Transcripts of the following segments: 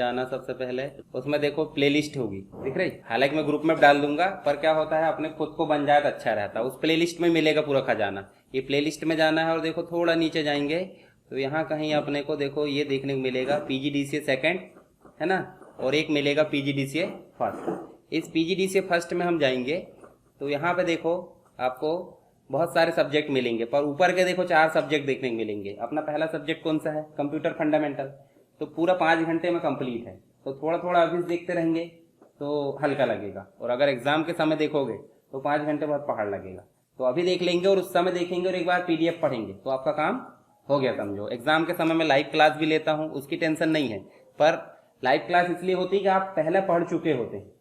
जाना सबसे पहले, उसमें देखो प्लेलिस्ट होगी, दिख रही? हालांकि मैं ग्रुप में डाल दूंगा, पर क्या होता है अपने खुद को बन जाए तो अच्छा रहता है। उस प्लेलिस्ट में मिलेगा पूरा खजाना। ये प्लेलिस्ट में जाना है और देखो थोड़ा नीचे जाएंगे तो यहाँ कहीं अपने को देखो ये देखने को मिलेगा PGDCA सेकेंड, है ना, और एक मिलेगा PGDCA फर्स्ट। इस PGDCA फर्स्ट में हम जाएंगे तो यहाँ पे देखो आपको बहुत सारे सब्जेक्ट मिलेंगे, पर ऊपर के देखो 4 सब्जेक्ट देखने को मिलेंगे। अपना पहला सब्जेक्ट कौन सा है? Computer fundamental. तो पूरा 5 घंटे में कंप्लीट है, तो थोड़ा थोड़ा अभी देखते रहेंगे तो हल्का लगेगा, और अगर एग्जाम के समय देखोगे तो 5 घंटे बहुत पहाड़ लगेगा। तो अभी देख लेंगे और उस समय देखेंगे और एक बार PDF पढ़ेंगे तो आपका काम हो गया समझो। एग्जाम के समय में लाइव क्लास भी लेता हूँ, उसकी टेंशन नहीं है, पर लाइव क्लास इसलिए होती है कि आप पहले पढ़ चुके होते हैं,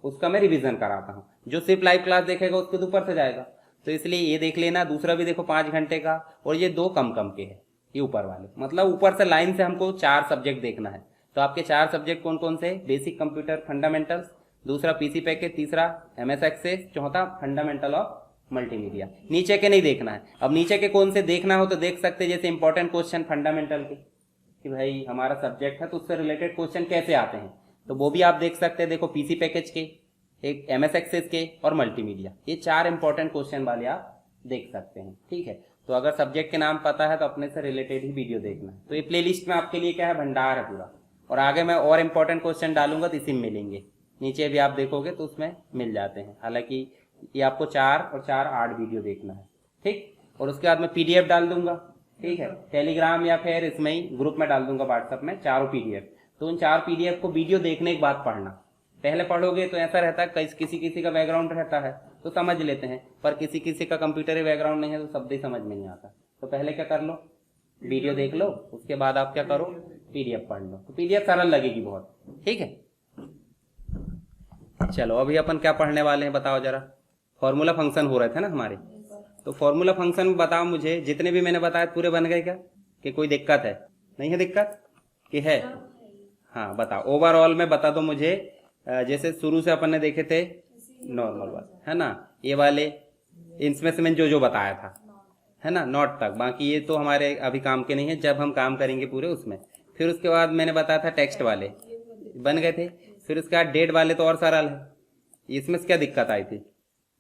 उसका मैं रिवीजन कराता हूँ। जो सिर्फ लाइव क्लास देखेगा उसके तो ऊपर से जाएगा, तो इसलिए ये देख लेना। दूसरा भी देखो 5 घंटे का, और ये 2 कम कम के है, ये ऊपर वाले, मतलब ऊपर से लाइन से हमको 4 सब्जेक्ट देखना है। तो आपके 4 सब्जेक्ट कौन कौन से? बेसिक कंप्यूटर फंडामेंटल्स, दूसरा PC पैकेज, तीसरा MS एक्सेस, चौथा फंडामेंटल ऑफ मल्टीमीडिया। नीचे के नहीं देखना है। अब नीचे के कौन से देखना हो तो देख सकते, जैसे इंपॉर्टेंट क्वेश्चन फंडामेंटल के, कि भाई हमारा सब्जेक्ट है तो उससे रिलेटेड क्वेश्चन कैसे आते हैं, तो वो भी आप देख सकते हैं। देखो PC पैकेज के, एक MS एक्सेस के और मल्टीमीडिया, ये 4 इंपॉर्टेंट क्वेश्चन वाले आप देख सकते हैं। ठीक है, तो अगर सब्जेक्ट के नाम पता है तो अपने से रिलेटेड ही वीडियो देखना है। तो ये प्लेलिस्ट में आपके लिए क्या है? भंडार है पूरा। और आगे मैं और इंपॉर्टेंट क्वेश्चन डालूंगा तो इसी में मिलेंगे, नीचे भी आप देखोगे तो उसमें मिल जाते हैं। हालांकि ये आपको 4 और 4 8 वीडियो देखना है, ठीक। और उसके बाद मैं PDF डाल दूंगा, ठीक है, टेलीग्राम या फिर इसमें ही ग्रुप में डाल दूंगा व्हाट्सएप में, 4 PDF। तो उन 4 PDF को वीडियो देखने के बाद पढ़ना। पहले पढ़ोगे तो ऐसा रहता है किसी किसी का बैकग्राउंड रहता है तो समझ लेते हैं, पर किसी किसी का कंप्यूटर बैकग्राउंड नहीं है तो शब्द ही समझ में नहीं आता। तो पहले क्या कर लो? वीडियो देख लो, उसके बाद आप क्या करो? PDF पढ़ लो, तो PDF सरल लगेगी बहुत, ठीक है। चलो अभी अपन क्या पढ़ने वाले हैं बताओ जरा। फॉर्मूला फंक्शन हो रहे थे ना हमारे, तो फॉर्मूला फंक्शन में बताओ मुझे, जितने भी मैंने बताया पूरे बन गए क्या? कि कोई दिक्कत है? नहीं है दिक्कत कि है? हाँ बताओ, ओवरऑल में बता दो मुझे। जैसे शुरू से अपन ने देखे थे नॉर्मल बात है ना, ये वाले इनमें से मैंने जो जो बताया था है ना, नॉट तक, बाकी ये तो हमारे अभी काम के नहीं है, जब हम काम करेंगे पूरे उसमें। फिर उसके बाद मैंने बताया था टेक्स्ट वाले बन गए थे। फिर उसके बाद डेट वाले तो और सरल है, इसमें से क्या दिक्कत आई थी?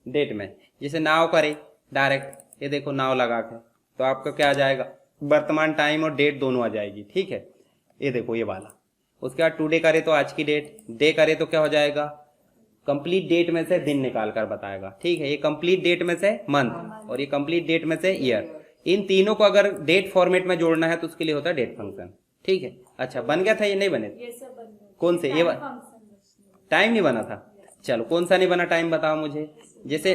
डेट में जैसे नाव करे डायरेक्ट, ये देखो नाव लगा के, तो आपका क्या आ जाएगा? वर्तमान टाइम और डेट दोनों आ जाएगी, ठीक है। ये देखो ये वाला। उसके बाद टुडे करे तो आज की डेट, डे करे तो क्या हो जाएगा? कंप्लीट डेट में से दिन निकाल कर बताएगा, ठीक है। ये कंप्लीट डेट में से मंथ और ये कंप्लीट डेट में से ईयर। इन तीनों को अगर डेट फॉर्मेट में जोड़ना है तो उसके लिए होता है डेट फंक्शन, ठीक है। अच्छा बन गया था? ये नहीं बने? कौन से? ये टाइम नहीं बना था? चलो कौन सा नहीं बना टाइम बताओ मुझे। जैसे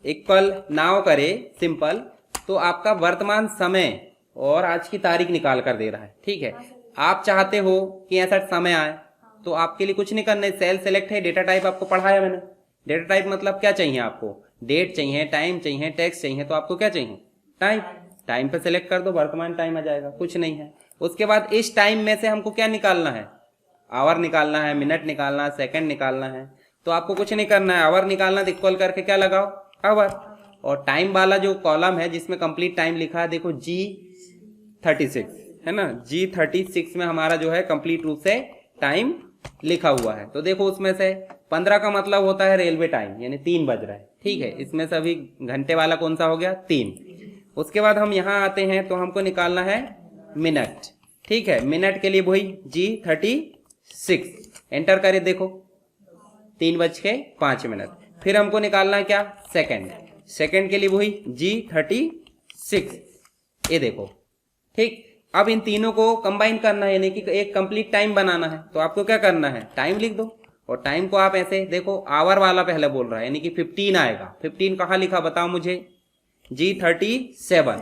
इक्वल नाउ करे सिंपल, तो आपका वर्तमान समय और आज की तारीख निकाल कर दे रहा है, ठीक है। आप चाहते हो कि ऐसा समय आए तो आपके लिए कुछ नहीं करना है, सेल सेलेक्ट है, डेटा टाइप आपको पढ़ाया मैंने। डेटा टाइप मतलब क्या चाहिए आपको? डेट चाहिए, टाइम चाहिए, टेक्स्ट चाहिए, तो आपको क्या चाहिए? टाइम। टाइम पे सेलेक्ट कर दो, वर्तमान टाइम आ जाएगा, कुछ नहीं है। उसके बाद इस टाइम में से हमको क्या निकालना है? आवर निकालना है, मिनट निकालना है, सेकंड निकालना है। तो आपको कुछ नहीं करना है, आवर निकालना, इक्वल करके क्या लगाओ? आवर। और टाइम वाला जो कॉलम है जिसमें कंप्लीट टाइम लिखा है, देखो G36 है ना, G36 में हमारा जो है कंप्लीट रूप से टाइम लिखा हुआ है। तो देखो उसमें से 15 का मतलब होता है रेलवे टाइम, यानी 3 बज रहा है, ठीक है। इसमें से अभी घंटे वाला कौन सा हो गया? 3। उसके बाद हम यहाँ आते हैं तो हमको निकालना है मिनट, ठीक है। मिनट के लिए वही G36 एंटर करे, देखो 3:05। फिर हमको निकालना है क्या? सेकंड। सेकंड के लिए वही G36, ये देखो, ठीक। अब इन तीनों को कंबाइन करना है, यानी कि एक कंप्लीट टाइम बनाना है। तो आपको क्या करना है? टाइम लिख दो, और टाइम को आप ऐसे देखो, आवर वाला पहले बोल रहा है, यानी कि 15 आएगा। 15 कहाँ लिखा बताओ मुझे? G37,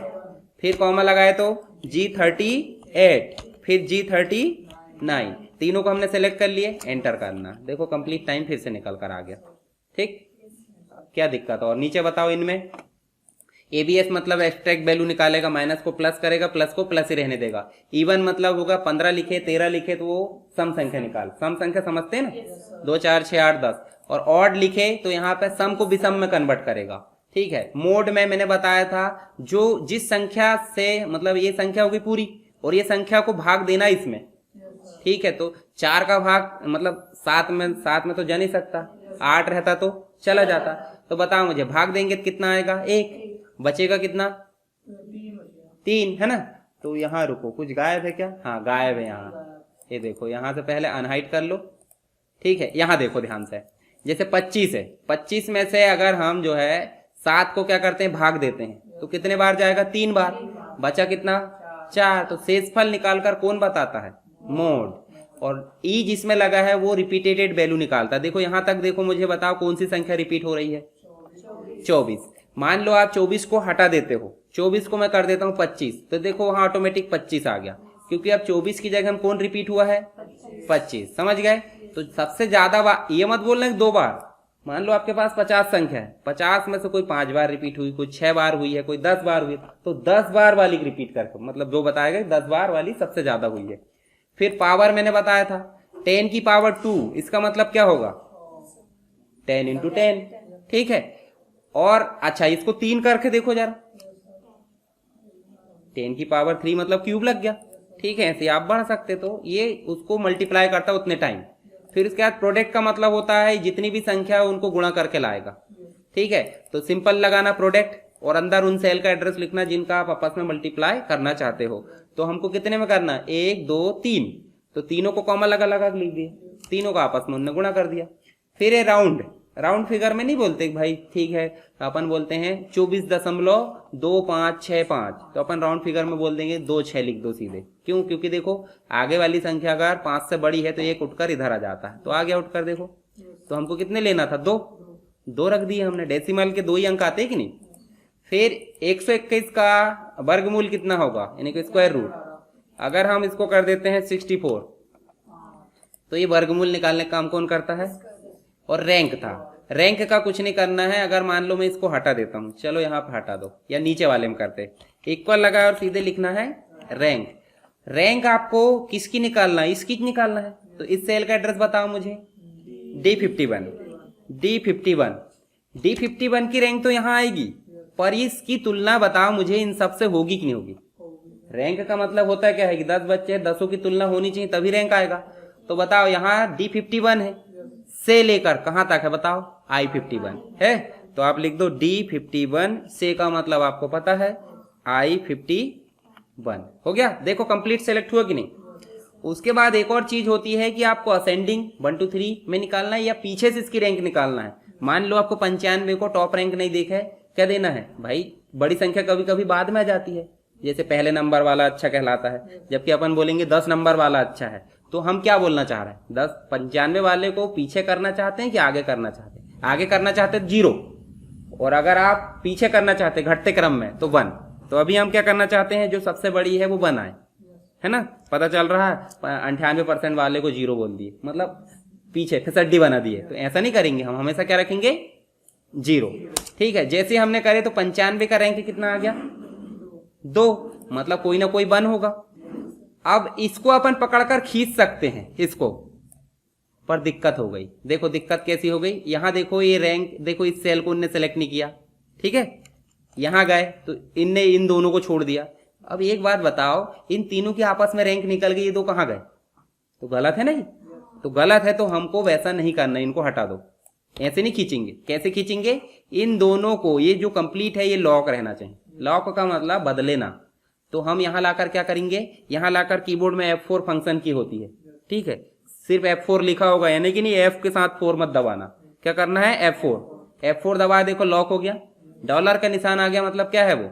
फिर कॉमा लगाए तो G38, फिर G39। तीनों को हमने सेलेक्ट कर लिए, एंटर करना, देखो कंप्लीट टाइम फिर से निकल कर आ गया, ठीक। क्या दिक्कत? और नीचे बताओ इनमें ABS मतलब एक्सट्रैक्ट वैल्यू निकालेगा, माइनस को प्लस करेगा, प्लस को प्लस ही रहने देगा। इवन मतलब होगा 15 लिखे 13 लिखे तो वो सम संख्या निकाल, सम संख्या समझते हैं ना, 2 4 6 8 10। और ऑड लिखे तो यहाँ पे सम को विषम में कन्वर्ट करेगा, ठीक है। मोड में मैंने बताया था, जो जिस संख्या से मतलब ये संख्या होगी पूरी और ये संख्या को भाग देना इसमें, ठीक है, तो 4 का भाग मतलब 7 में तो जा नहीं सकता, 8 रहता तो चला जाता। तो बताओ मुझे, भाग देंगे तो कितना आएगा, 1, बचेगा कितना, 3 है ना। तो यहाँ रुको, कुछ गायब है क्या, हाँ गायब है यहाँ, ये देखो यहाँ से पहले अनहाइड कर लो, ठीक है। यहाँ देखो ध्यान से, जैसे 25 है, 25 में से अगर हम जो है 7 को क्या करते हैं, भाग देते हैं, तो कितने बार जाएगा, 3 बार, बचा कितना, 4। तो शेषफल निकालकर कौन बताता है, मोड, और ई जिसमें लगा है वो रिपीटेड वैल्यू निकालता है। देखो यहाँ तक देखो, मुझे बताओ कौन सी संख्या रिपीट हो रही है, 24। मान लो आप 24 को हटा देते हो, 24 को मैं कर देता हूँ 25, तो देखो वहां ऑटोमेटिक 25 आ गया, क्योंकि अब 24 की जगह हम कौन रिपीट हुआ है, 25। समझ गए। तो सबसे ज्यादा बार, ये मत बोलना 2 बार, मान लो आपके पास 50 संख्या है, 50 में से कोई 5 बार रिपीट हुई, कोई 6 बार हुई है, कोई 10 बार हुई है, तो 10 बार वाली रिपीट करके, मतलब जो बताया गया 10 बार वाली सबसे ज्यादा हुई है। फिर पावर मैंने बताया था 10 की पावर 2, इसका मतलब क्या होगा, 10 इंटू 10, ठीक है। और अच्छा, इसको 3 करके देखो जरा, 10 की पावर 3 मतलब क्यूब लग गया, ठीक है। ऐसे आप बढ़ सकते, तो ये उसको मल्टीप्लाई करता उतने टाइम। फिर उसके बाद प्रोडक्ट का मतलब होता है जितनी भी संख्या है उनको गुणा करके लाएगा, ठीक है। तो सिंपल लगाना प्रोडक्ट, और अंदर उन सेल का एड्रेस लिखना जिनका आप आपस में मल्टीप्लाई करना चाहते हो। तो हमको कितने में करना, 1 2 3, तो तीनों को कॉमा लगा लगा लिख दिए, तीनों का आपस में उन्होंने गुणा कर दिया। फिर ये राउंड फिगर में नहीं बोलते भाई, ठीक है, अपन बोलते हैं 24.2565, तो अपन राउंड फिगर में बोल देंगे 2 6 लिख दो सीधे। क्यों, क्योंकि देखो आगे वाली संख्या अगर 5 से बड़ी है तो 1 उठकर इधर आ जाता है, तो आ गया उठकर, देखो। तो हमको कितने लेना था, 2 रख दिए हमने, डेसिमल के 2 ही अंक आते हैं कि नहीं। फिर 121 का वर्गमूल कितना होगा, यानी कि स्क्वायर रूट, अगर हम इसको कर देते हैं 64, तो ये वर्गमूल निकालने का काम कौन करता है। और रैंक था, रैंक का कुछ नहीं करना है, अगर मान लो मैं इसको हटा देता हूं, चलो यहाँ पे हटा दो, या नीचे वाले में करते, इक्वल लगा और सीधे लिखना है रैंक। रैंक आपको किसकी निकालना है, इसकी निकालना है। तो इस सेल का एड्रेस बताओ मुझे, D51 की रैंक तो यहाँ आएगी, पर इसकी तुलना बताओ मुझे इन सबसे होगी कि नहीं होगी। रैंक का मतलब होता है क्या है कि 10 बच्चे 10 की तुलना होनी चाहिए तभी रैंक आएगा। तो बताओ यहाँ D51 है, से लेकर कहां तक है बताओ, I51 है, तो आप लिख दो D51, से का मतलब आपको पता है I51, हो गया। देखो कंप्लीट सेलेक्ट हुआ कि नहीं। उसके बाद एक और चीज होती है कि आपको असेंडिंग 1 2 3 में निकालना है या पीछे से इसकी रैंक निकालना है। मान लो आपको 95 को टॉप रैंक नहीं देखा है, क्या देना है भाई, बड़ी संख्या कभी कभी बाद में आ जाती है, जैसे पहले नंबर वाला अच्छा कहलाता है, जबकि अपन बोलेंगे 10 नंबर वाला अच्छा है। तो हम क्या बोलना चाह रहे हैं, 95 वाले को पीछे करना चाहते हैं कि आगे करना चाहते हैं, आगे करना चाहते हैं 0, और अगर आप पीछे करना चाहते हैं घटते क्रम में तो 1। तो अभी हम क्या करना चाहते हैं, जो सबसे बड़ी है वो 1 आए, है ना, पता चल रहा है। 98% वाले को 0 बोल दिए, मतलब पीछे फिसड्डी बना दिए, तो ऐसा नहीं करेंगे, हम हमेशा क्या रखेंगे 0, ठीक है। जैसे हमने करे तो 95 का रैंक कितना आ गया, 2, मतलब कोई ना कोई 1 होगा। अब इसको अपन पकड़कर खींच सकते हैं इसको, पर दिक्कत हो गई। देखो दिक्कत कैसी हो गई, यहां देखो ये रैंक, देखो इस सेल को इनने सेलेक्ट नहीं किया, ठीक है, यहां गए तो इनने इन दोनों को छोड़ दिया। अब एक बात बताओ, इन तीनों की आपस में रैंक निकल गई, ये दो कहां गए, तो गलत है नहीं, तो गलत है, तो हमको वैसा नहीं करना, इनको हटा दो, ऐसे नहीं खींचेंगे। कैसे खींचेंगे, इन दोनों को, ये जो कंप्लीट है ये लॉक रहना चाहिए, लॉक का मतलब बदले ना। तो हम यहां लाकर क्या करेंगे, यहां लाकर कीबोर्ड में F4 फंक्शन की होती है, ठीक है, सिर्फ F4 लिखा होगा, यानी कि नहीं F के साथ 4 मत दबाना, क्या करना है F4 दबाया, देखो लॉक हो गया, डॉलर का निशान आ गया, मतलब क्या है वो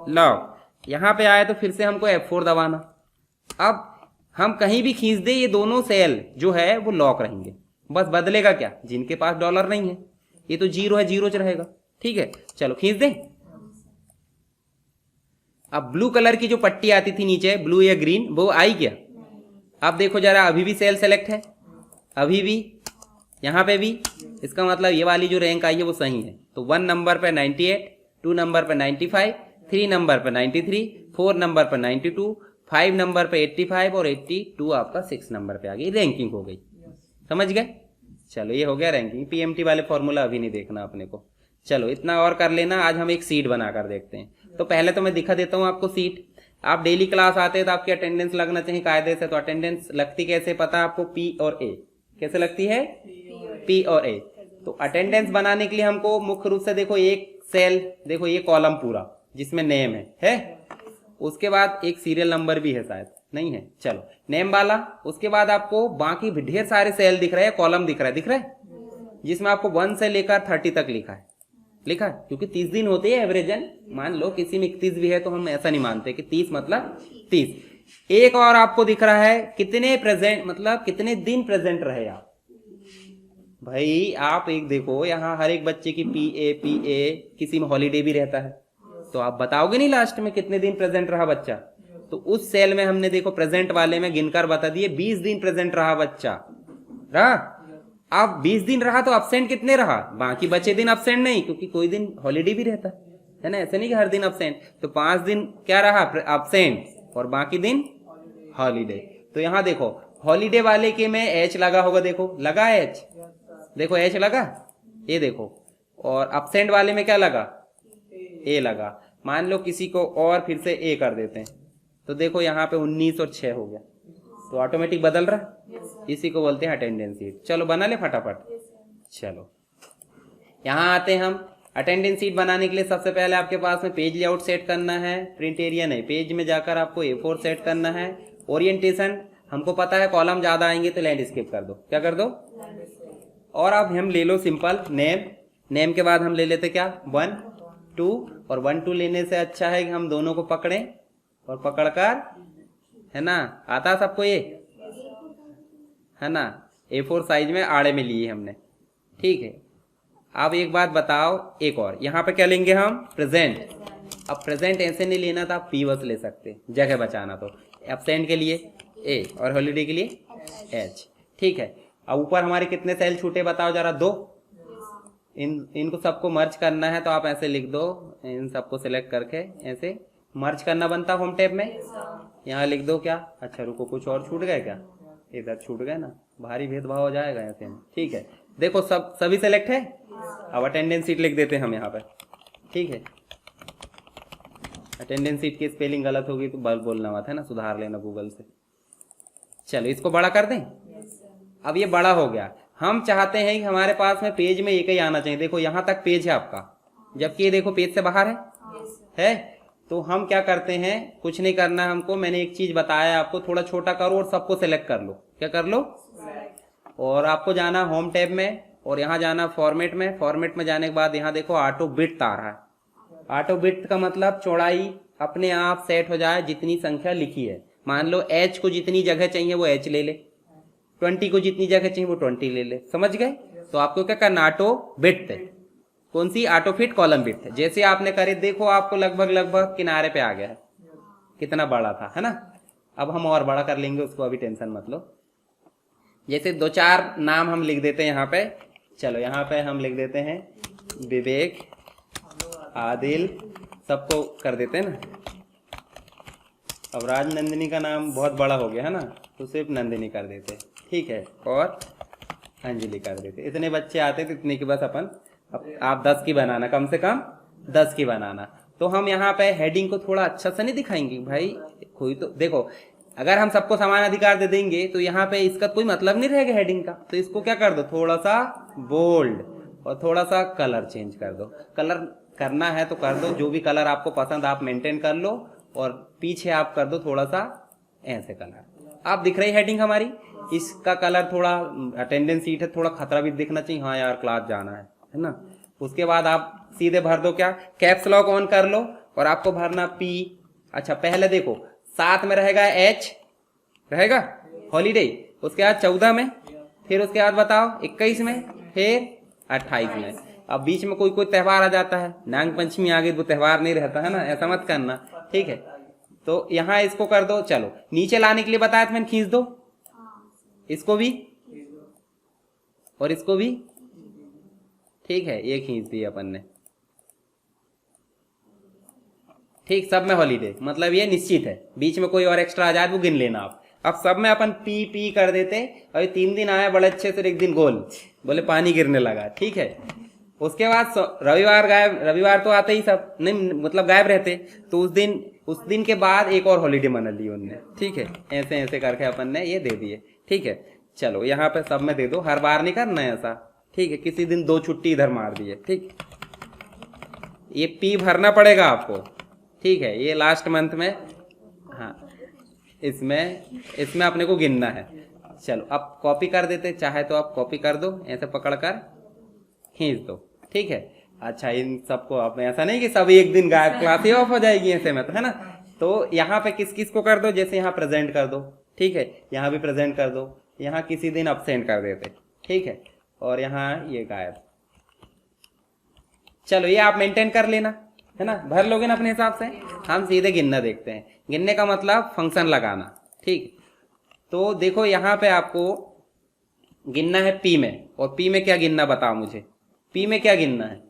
लॉक। यहां पे आया तो फिर से हमको F4 दबाना। अब हम कहीं भी खींच दे, ये दोनों सेल जो है वो लॉक रहेंगे, बस बदलेगा क्या, जिनके पास डॉलर नहीं है, ये तो 0 है, 0 रहेगा, ठीक है। चलो खींच दें। अब ब्लू कलर की जो पट्टी आती थी नीचे, ब्लू या ग्रीन, वो आई क्या, अब देखो जरा, अभी भी सेल सेलेक्ट है, अभी भी यहां पे भी, इसका मतलब ये वाली जो रैंक आई है वो सही है। तो 1 नंबर पे 98, 2 नंबर पे 95, 3 नंबर पे 93, 4 नंबर पे 92, 5 नंबर पे 85 और 82 आपका 6 नंबर पे आ गई, रैंकिंग हो गई। समझ गए। चलो ये हो गया रैंकिंग। पीएमटी वाले फॉर्मूला अभी नहीं देखना अपने को, चलो इतना और कर लेना। आज हम एक सीट बनाकर देखते हैं। तो पहले तो मैं दिखा देता हूं आपको सीट। आप डेली क्लास आते हैं तो आपकी अटेंडेंस लगना चाहिए कायदे से। तो अटेंडेंस लगती कैसे पता है आपको? पी और ए। कैसे लगती है? पी और ए। तो अटेंडेंस बनाने के लिए हमको मुख्य रूप से देखो एक सेल, देखो ये कॉलम पूरा जिसमें नेम है? उसके बाद एक सीरियल नंबर भी है, शायद नहीं है, चलो नेम वाला। उसके बाद आपको बाकी ढेर सारे सेल दिख रहे हैं, कॉलम दिख रहा है जिसमें आपको 1 से लेकर 30 तक लिखा है क्योंकि 30 दिन होते हैं एवरेजन। मान लो किसी में 31 भी है तो हम ऐसा नहीं मानते कि 30 मतलब 30। एक और आपको दिख रहा है कितने प्रेजेंट, मतलब कितने दिन प्रेजेंट रहे आप। भाई आप एक देखो यहाँ हर एक बच्चे की पी ए किसी में हॉलीडे भी रहता है, तो आप बताओगे नहीं लास्ट में कितने दिन प्रेजेंट रहा बच्चा। तो उस सेल में हमने देखो प्रेजेंट वाले में गिनकर बता दिए 20 दिन प्रेजेंट रहा बच्चा। रहा अब 20 दिन रहा तो अब्सेंट कितने रहा? बाकी बचे दिन अब्सेंट नहीं, क्योंकि कोई दिन हॉलीडे भी रहता है ना, ऐसे नहीं कि हर दिन अब्सेंट। तो 5 दिन क्या रहा? अब्सेंट, और बाकी दिन हॉलीडे। तो यहाँ देखो हॉलीडे वाले के में एच लगा होगा, देखो लगा एच, देखो एच लगा, ये देखो। और अब्सेंट वाले में क्या लगा? ए लगा। मान लो किसी को और फिर से ए कर देते हैं, तो देखो यहाँ पे 19 और 6 हो गया, तो ऑटोमेटिक बदल रहा। इसी को बोलते हैं अटेंडेंस शीट। चलो बना ले फटाफट। चलो यहाँ आते हैं हम। अटेंडेंस शीट बनाने के लिए सबसे पहले आपके पास में पेज लेआउट सेट करना है, प्रिंट एरिया नहीं, पेज में जाकर आपको A4 सेट करना है। ओरिएंटेशन हमको पता है कॉलम ज्यादा आएंगे तो लैंडस्केप कर दो। क्या कर दो? और अब हम ले लो सिंपल नेम के बाद हम ले लेते क्या? 1 2, और 1 2 लेने से अच्छा है कि हम दोनों को पकड़ें और पकड़कर, है ना, आता सबको ये, है ना, A4 साइज में आड़े में लिए हमने, ठीक है। अब एक बात बताओ, एक और यहाँ पे क्या लेंगे हम? प्रेजेंट। अब प्रेजेंट ऐसे नहीं लेना था, आप P बस ले सकते, जगह बचाना। तो एब्सेंट के लिए A और हॉलीडे के लिए H, ठीक है। अब ऊपर हमारे कितने सेल छूटे बताओ जरा? 2। इनको सबको मर्ज करना है तो आप ऐसे लिख दो, इन सबको सिलेक्ट करके ऐसे मर्ज करना बनता होम टैब में। यहाँ लिख दो क्या? अच्छा रुको, कुछ और छूट गए क्या? इधर छूट गए ना, भारी भेदभाव हो जाएगा ऐसे में, ठीक है। देखो सभी सेलेक्ट है। अब अटेंडेंस शीट लिख देते हैं हम यहाँ पे, ठीक है। अटेंडेंस शीट की स्पेलिंग गलत होगी तो बोलना मत, है ना, सुधार लेना गूगल से। चलो इसको बड़ा कर दें। अब ये बड़ा हो गया। हम चाहते हैं कि हमारे पास में पेज में एक ही आना चाहिए। देखो यहाँ तक पेज है आपका, जबकि ये देखो पेज से बाहर है। तो हम क्या करते हैं, कुछ नहीं करना है हमको। मैंने एक चीज बताया आपको, थोड़ा छोटा करो और सबको सिलेक्ट कर लो। क्या कर लो? और आपको जाना होम टैब में और यहाँ जाना फॉर्मेट में। फॉर्मेट में जाने के बाद यहाँ देखो ऑटो बिट आ रहा है। ऑटो बिट का मतलब चौड़ाई अपने आप सेट हो जाए जितनी संख्या लिखी है। मान लो H को जितनी जगह चाहिए वो H ले ले, 20 को जितनी जगह चाहिए वो 20 ले ले, समझ गए? तो आपको क्या करना? ऑटो बिट, कौन सी? ऑटो फिट कॉलम बिट है। जैसे आपने करे देखो आपको लगभग किनारे पे आ गया है। कितना बड़ा था, है ना। अब हम और बड़ा कर लेंगे उसको, अभी टेंशन मत लो। जैसे 2-4 नाम हम लिख देते हैं यहाँ पे। चलो यहाँ पे हम लिख देते हैं विवेक, आदिल, सबको कर देते हैं ना। अब राजनंदिनी का नाम बहुत बड़ा हो गया है ना, तो सिर्फ नंदिनी कर देते, ठीक है। और अंजलि कर देते। इतने बच्चे आते तो इतने के बस अपन, आप 10 की बनाना, कम से कम 10 की बनाना। तो हम यहाँ पे हेडिंग को थोड़ा अच्छा से नहीं दिखाएंगे भाई, कोई तो देखो अगर हम सबको समान अधिकार दे देंगे तो यहाँ पे इसका कोई मतलब नहीं रहेगा हेडिंग का। तो इसको क्या कर दो, थोड़ा सा बोल्ड और थोड़ा सा कलर चेंज कर दो। कलर करना है तो कर दो, जो भी कलर आपको पसंद आप मेंटेन कर लो। और पीछे आप कर दो थोड़ा सा ऐसे कलर। आप दिख रही हेडिंग हमारी, इसका कलर थोड़ा, अटेंडेंस शीट है, थोड़ा खतरा भी दिखना चाहिए, हाँ यार क्लास जाना है ना। उसके बाद आप सीधे भर दो क्या, कैप्स लॉक ऑन कर लो और आपको भरना P। अच्छा पहले देखो 7 में रहेगा H, रहेगा हॉलीडे, उसके बाद 14 में, फिर उसके बाद बताओ 21 में, फिर 28 में। अब बीच में कोई त्यौहार आ जाता है, नाग पंचमी आ गई, वो त्यौहार नहीं रहता है ना, ऐसा मत करना, ठीक है। तो यहाँ इसको कर दो। चलो नीचे लाने के लिए बताया था मैंने, खींच दो इसको भी और इसको भी, ठीक है, ये खींच दी अपन ने, ठीक। सब में हॉलीडे मतलब ये निश्चित है, बीच में कोई और एक्स्ट्रा आ जाए वो गिन लेना आप। अब सब में अपन पी कर देते। और 3 दिन आया बड़े अच्छे से, एक दिन गोल बोले पानी गिरने लगा, ठीक है। उसके बाद रविवार गायब, रविवार तो आते ही सब नहीं, मतलब गायब रहते, तो उस दिन उस दिन के बाद एक और हॉलीडे मना ली उनने, ठीक है। ऐसे ऐसे करके अपन ने ये दे दिए, ठीक है। चलो यहाँ पे सब में दे दो, हर बार नहीं करना है ऐसा, ठीक है। किसी दिन 2 छुट्टी इधर मार दिए, ठीक। ये पी भरना पड़ेगा आपको, ठीक है। ये लास्ट मंथ में, हाँ, इसमें अपने को गिनना है। चलो अब कॉपी कर देते, चाहे तो आप कॉपी कर दो, ऐसे पकड़ कर खींच दो, ठीक है। अच्छा, इन सबको अब ऐसा नहीं कि सब एक दिन गायब, क्लास ही ऑफ हो जाएगी ऐसे में, तो है ना। तो यहाँ पे किस किस को कर दो, जैसे यहाँ प्रेजेंट कर दो, ठीक है। यहाँ भी प्रेजेंट कर दो, यहाँ किसी दिन अब्सेंट कर देते, ठीक है। और यहाँ ये गायब। चलो ये आप मेंटेन कर लेना, है ना, भर लोगे ना अपने हिसाब से। हम सीधे गिनना देखते हैं। गिनने का मतलब फंक्शन लगाना, ठीक। तो देखो यहाँ पे आपको गिनना है पी में, और पी में क्या गिनना बताओ मुझे, पी में क्या गिनना है।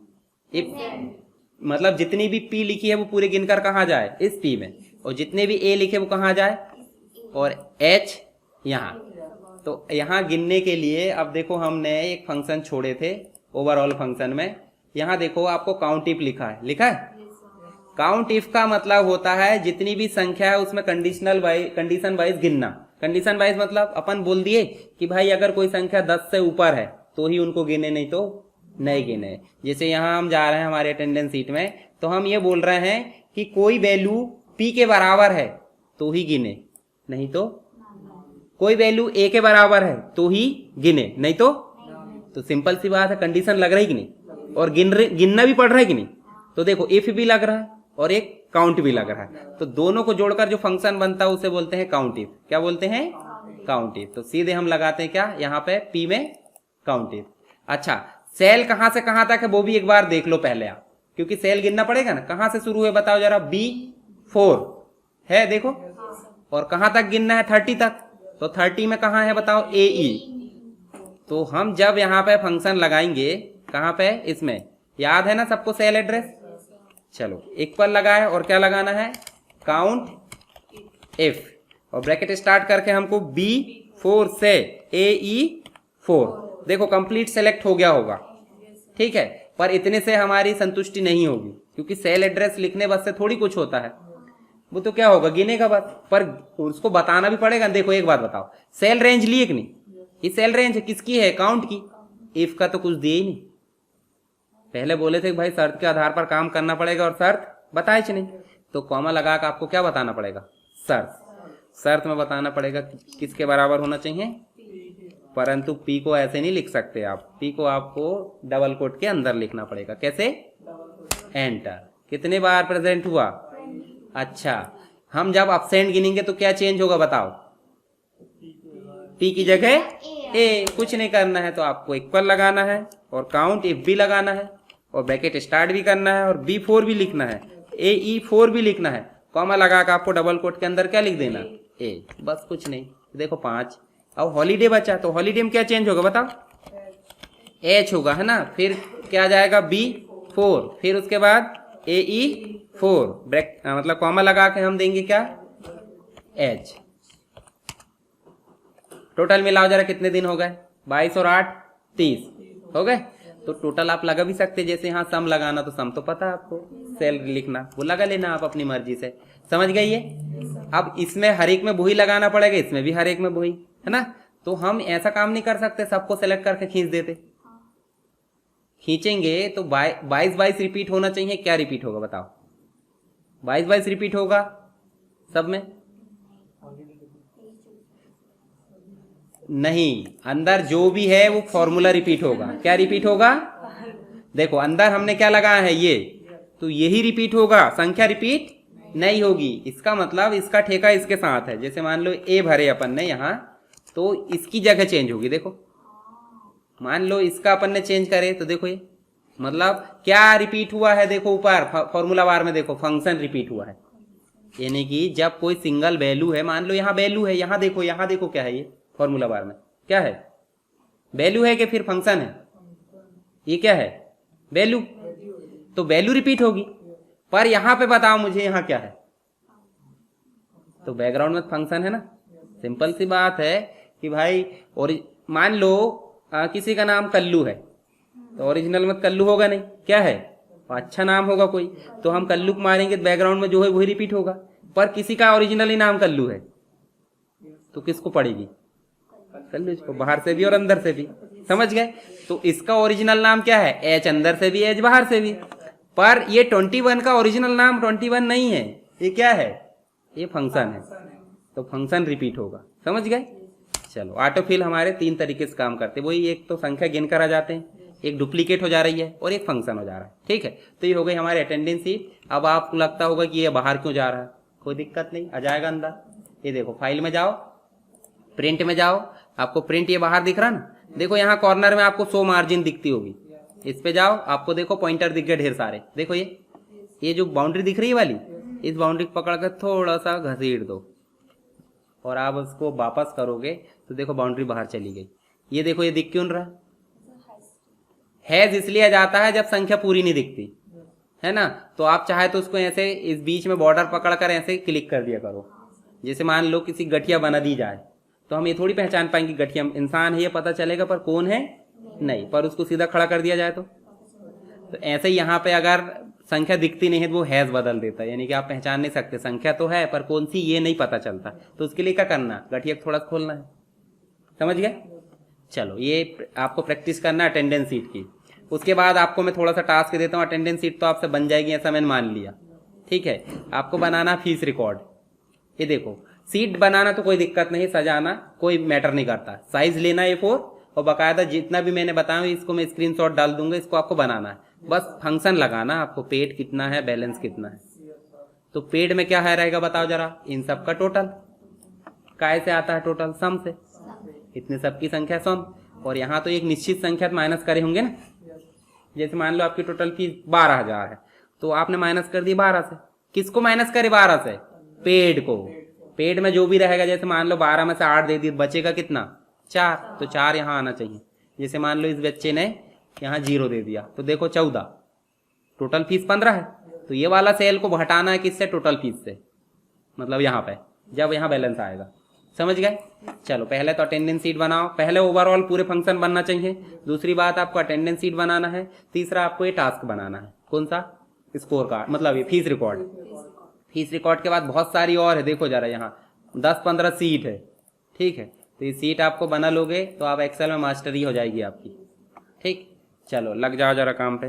मतलब जितनी भी पी लिखी है वो पूरे गिनकर कहाँ जाए, इस पी में, और जितने भी ए लिखे वो कहाँ जाए, और एच यहाँ। तो यहाँ गिनने के लिए अब देखो हमने एक फंक्शन छोड़े थे ओवरऑल फंक्शन में। यहाँ देखो आपको काउंट इफ लिखा है, लिखा है। काउंट इफ का मतलब होता है जितनी भी संख्या है उसमें कंडीशन वाइज गिनना। कंडीशन वाइज मतलब अपन बोल दिए कि भाई अगर कोई संख्या 10 से ऊपर है तो ही उनको गिने, नहीं तो नहीं गिने। जैसे यहाँ हम जा रहे हैं हमारे अटेंडेंस सीट में, तो हम ये बोल रहे हैं कि कोई वैल्यू पी के बराबर है तो ही गिने, नहीं तो कोई वैल्यू ए के बराबर है तो ही गिने, नहीं तो सिंपल सी बात है। कंडीशन लग रही कि नहीं, और गिनना भी पड़ रहा है कि नहीं। तो देखो इफ भी लग रहा है और एक काउंट भी लग रहा है, तो दोनों को जोड़कर जो फंक्शन बनता है उसे बोलते हैं काउंट इफ। क्या बोलते हैं, काउंट इफ। तो सीधे हम लगाते हैं क्या यहाँ पे पी में, काउंट इफ। अच्छा, सेल कहां से कहां तक है वो भी एक बार देख लो पहले आप, क्योंकि सेल गिनना पड़ेगा ना। कहां से शुरू है बताओ जरा, B4 है देखो, और कहां तक गिनना है, 30 तक। तो 30 में कहां है बताओ, AE। तो हम जब यहाँ पे फंक्शन लगाएंगे कहां पे, इसमें, याद है ना सबको सेल एड्रेस। चलो इक्वल लगाए और क्या लगाना है, काउंट इफ, और ब्रैकेट स्टार्ट करके हमको B4 से AE4। देखो कंप्लीट सेलेक्ट हो गया होगा, ठीक है। पर इतने से हमारी संतुष्टि नहीं होगी, क्योंकि सेल एड्रेस लिखने बस से थोड़ी कुछ होता है। वो तो क्या होगा, गिनेगा बस, पर उसको बताना भी पड़ेगा। देखो एक बात बताओ, सेल रेंज लिए कि नहीं, ये सेल रेंज है किसकी है, काउंट की। इफ का तो कुछ दिए ही नहीं। पहले बोले थे कि भाई शर्त के आधार पर काम करना पड़ेगा, और शर्त बताए कि नहीं। तो कॉमा लगा कर आपको क्या बताना पड़ेगा, शर्त में बताना पड़ेगा किसके बराबर होना चाहिए। परंतु पी को ऐसे नहीं लिख सकते आप, पी को आपको डबल कोट के अंदर लिखना पड़ेगा। कैसे, एंटर। कितने बार प्रेजेंट हुआ, अच्छा। हम जब अब्सेंट गिनेंगे तो क्या चेंज होगा बताओ, पी की जगह ए। कुछ नहीं करना है, तो आपको इक्वल लगाना है और काउंट इफ भी लगाना है, और ब्रैकेट स्टार्ट भी करना है, और B4 भी लिखना है, AE4 भी लिखना है। कॉमा लगा कर आपको डबल कोट के अंदर क्या लिख देना, ए। बस कुछ नहीं। देखो 5। अब हॉलीडे बचा, तो हॉलीडे में क्या चेंज होगा बताओ, H होगा, है ना। फिर क्या जाएगा, B4, फिर उसके बाद AE4, मतलब कॉमा लगा के हम देंगे क्या, H। टोटल मिलाओ जरा कितने दिन हो गए, 22 और 8 30 हो गए। तो टोटल आप लगा भी सकते, जैसे यहाँ सम लगाना, तो सम तो पता है आपको, सेल लिखना वो लगा लेना आप अपनी मर्जी से, समझ गई ये। अब इसमें हर एक में वही लगाना पड़ेगा, इसमें भी हर एक में वही, है ना। तो हम ऐसा काम नहीं कर सकते सबको सेलेक्ट करके खींच देते। खींचेंगे तो 22 रिपीट होना चाहिए। क्या रिपीट होगा बताओ, 22 रिपीट होगा सब में, नहीं। अंदर जो भी है वो फॉर्मूला रिपीट होगा। क्या रिपीट होगा, देखो अंदर हमने क्या लगाया है, ये, तो यही रिपीट होगा, संख्या रिपीट नहीं होगी। इसका मतलब इसका ठेका इसके साथ है। जैसे मान लो ए भरे अपन ने यहाँ, तो इसकी जगह चेंज होगी। देखो मान लो इसका अपन ने चेंज करे, तो देखो ये मतलब क्या रिपीट हुआ है, देखो ऊपर फॉर्मूला बार में देखो फंक्शन रिपीट हुआ है। यानी कि जब कोई सिंगल वैल्यू है, मान लो यहाँ वैल्यू है, यहाँ देखो क्या है, ये फॉर्मूला बार में क्या है, वैल्यू है कि फिर फंक्शन है, ये क्या है, वैल्यू। तो वैल्यू रिपीट होगी। पर यहां पे बताओ मुझे यहाँ क्या है, तो बैकग्राउंड में फंक्शन है ना। सिंपल सी बात है कि भाई, और मान लो किसी का नाम कल्लू है, तो ओरिजिनल में कल्लू होगा नहीं, क्या है, अच्छा नाम होगा कोई, तो हम कल्लू मारेंगे तो बैकग्राउंड में जो है वही रिपीट होगा। पर किसी का ओरिजिनली नाम कल्लू है तो किसको पड़ेगी? कल्लू को, बाहर से भी और अंदर से भी। समझ गए? तो इसका ओरिजिनल नाम क्या है? एच अंदर से भी एच बाहर से भी। पर ये 21 का ओरिजिनल नाम 21 नहीं है, ये क्या है? ये फंक्शन है, तो फंक्शन रिपीट होगा। समझ गए? चलो, ऑटोफिल हमारे 3 तरीके से काम करते हैं। वही, एक तो संख्या गिनकर आ जाते हैं, एक डुप्लीकेट हो जा रही है और एक फंक्शन हो जा रहा है। ठीक है, तो ये हो गई हमारी अटेंडेंस शीट। अब आपको लगता होगा कि ये बाहर क्यों जा रहा है, कोई दिक्कत नहीं, आ जाएगा अंदर। ये देखो, फाइल में जाओ, प्रिंट में जाओ, आपको प्रिंट ये बाहर दिख रहा ना, देखो यहाँ कॉर्नर में आपको 100 मार्जिन दिखती होगी, इस पे जाओ, आपको देखो पॉइंटर दिख गए ढेर सारे। देखो ये जो बाउंड्री दिख रही है वाली, इस बाउंड्री को पकड़ कर थोड़ा सा घसीट दो और आप उसको वापस करोगे तो देखो बाउंड्री बाहर चली गई। ये देखो, ये दिख क्यों रहा हैज? इसलिए आ जाता है जब संख्या पूरी नहीं दिखती है ना। तो आप चाहे तो उसको ऐसे इस बीच में बॉर्डर पकड़ कर ऐसे क्लिक कर दिया करो। जैसे मान लो किसी गठिया बना दी जाए तो हम ये थोड़ी पहचान पाएंगे गठिया इंसान है, ये पता चलेगा पर कौन है नहीं। पर उसको सीधा खड़ा कर दिया जाए तो ऐसे ही यहाँ पे अगर संख्या दिखती नहीं है तो वो हैज बदल देता है, यानी कि आप पहचान नहीं सकते, संख्या तो है पर कौन सी ये नहीं पता चलता। तो उसके लिए क्या करना, गठिया थोड़ा खोलना है। समझ गए? चलो, ये आपको प्रैक्टिस करना है अटेंडेंस शीट की। उसके बाद आपको मैं थोड़ा सा टास्क देता हूँ। अटेंडेंस शीट तो आपसे बन जाएगी ऐसा मैंने मान लिया, ठीक है। आपको बनाना फीस रिकॉर्ड। ये देखो, सीट बनाना तो कोई दिक्कत नहीं, सजाना कोई मैटर नहीं करता। साइज लेना A4 और बाकायदा जितना भी मैंने बताया इसको मैं स्क्रीनशॉट डाल दूंगा, इसको आपको बनाना है। बस फंक्शन लगाना आपको, पेड कितना है, बैलेंस कितना है। तो पेड में क्या है रहेगा बताओ जरा, इन सब का टोटल काय से आता है, टोटल सम से, इतने सब की संख्या सम। और यहाँ तो एक निश्चित संख्या माइनस करे होंगे ना, जैसे मान लो आपकी टोटल फीस 12,000 है तो आपने माइनस कर दी 12 से। किसको माइनस करे 12 से? पेड को। पेड में जो भी रहेगा, जैसे मान लो 12 में से 8 दे दी, बचेगा कितना? 4, तो 4 यहाँ आना चाहिए। जैसे मान लो इस बच्चे ने यहाँ 0 दे दिया तो देखो 14, टोटल फीस 15 है। तो ये वाला सेल को हटाना है किससे? टोटल फीस से, मतलब यहाँ पे जब यहाँ बैलेंस आएगा। समझ गए? चलो, पहले तो अटेंडेंस शीट बनाओ। पहले ओवरऑल पूरे फंक्शन बनना चाहिए, दूसरी बात आपको अटेंडेंस शीट बनाना है, तीसरा आपको ये टास्क बनाना है। कौन सा? स्कोर कार्ड, मतलब ये फीस रिकॉर्ड। फीस रिकॉर्ड के बाद बहुत सारी और है, देखो जरा यहाँ 10-15 सीट है, ठीक है। तो ये सीट आपको बना लोगे तो आप एक्सेल में मास्टरी हो जाएगी आपकी। ठीक, चलो लग जाओ जरा काम पे।